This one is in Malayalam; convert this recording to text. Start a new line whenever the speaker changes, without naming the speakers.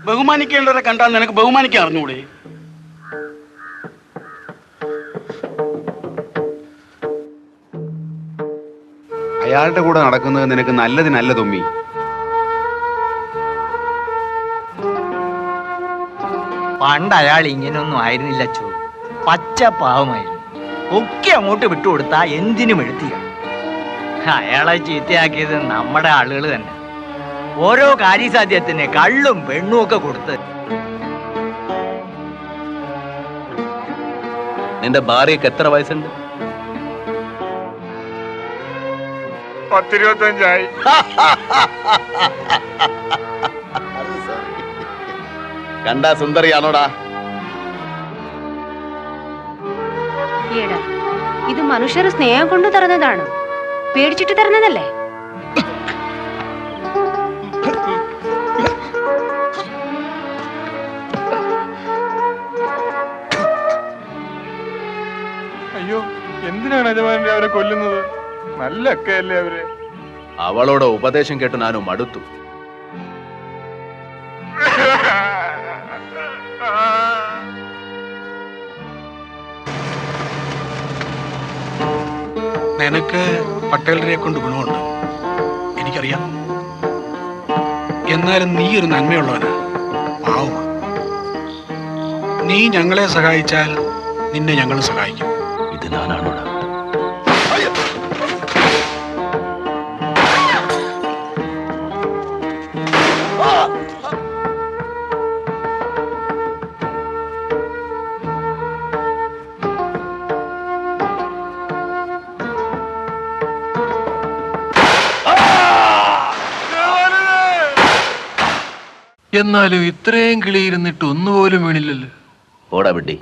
ബഹുമാനിക്കേണ്ടവരെ കണ്ടാൽ നിനക്ക് ബഹുമാനിക്കാൻ അറിഞ്ഞൂടെ?
അയാളുടെ കൂടെ നടക്കുന്നത് നിനക്ക് നല്ലതിനല്ല തൊമ്മി.
പണ്ട് അയാൾ ഇങ്ങനെയൊന്നും ആയിരുന്നില്ല ചോ. പച്ച പാവമായിരുന്നു. ഒക്കെ അങ്ങോട്ട് വിട്ടുകൊടുത്താ എന്തിനും എഴുത്തിയ. അയാളെ ചീത്തയാക്കിയത് നമ്മുടെ ആളുകൾ തന്നെ. ഓരോ കാര്യസാധ്യത്തിന് കള്ളും പെണ്ണും ഒക്കെ കൊടുത്ത്.
നിന്റെ ഭാര്യക്ക് എത്ര വയസ്സുണ്ട്?
10-25.
കണ്ടാ സുന്ദരിയാണോടാ?
ഇത് മനുഷ്യർ സ്നേഹം കൊണ്ട് തരുന്നതാണ്, പേടിച്ചിട്ട് തരുന്നതല്ലേ?
അയ്യോ, എന്തിനാണ് യജമാനൻ അവരെ കൊല്ലുന്നത്? നല്ല അക്കയല്ലേ അവര്.
അവളോട് ഉപദേശം കേട്ട് ഞാനും മടുത്തു.
നിനക്ക് പട്ടേലരെ കൊണ്ട് ഗുണമുണ്ട്, എനിക്കറിയാം. എന്നാലും നീ ഒരു നന്മയുള്ളവനാ, പാവമാ. നീ ഞങ്ങളെ സഹായിച്ചാൽ നിന്നെ ഞങ്ങൾ സഹായിക്കും.
ഇത് ഞാനാണോടാ?
എന്നാലും ഇത്രയും കിളിയിരുന്നിട്ട് ഒന്നുപോലും വീണില്ലല്ലോ.
ഓടാ വിട്ടി.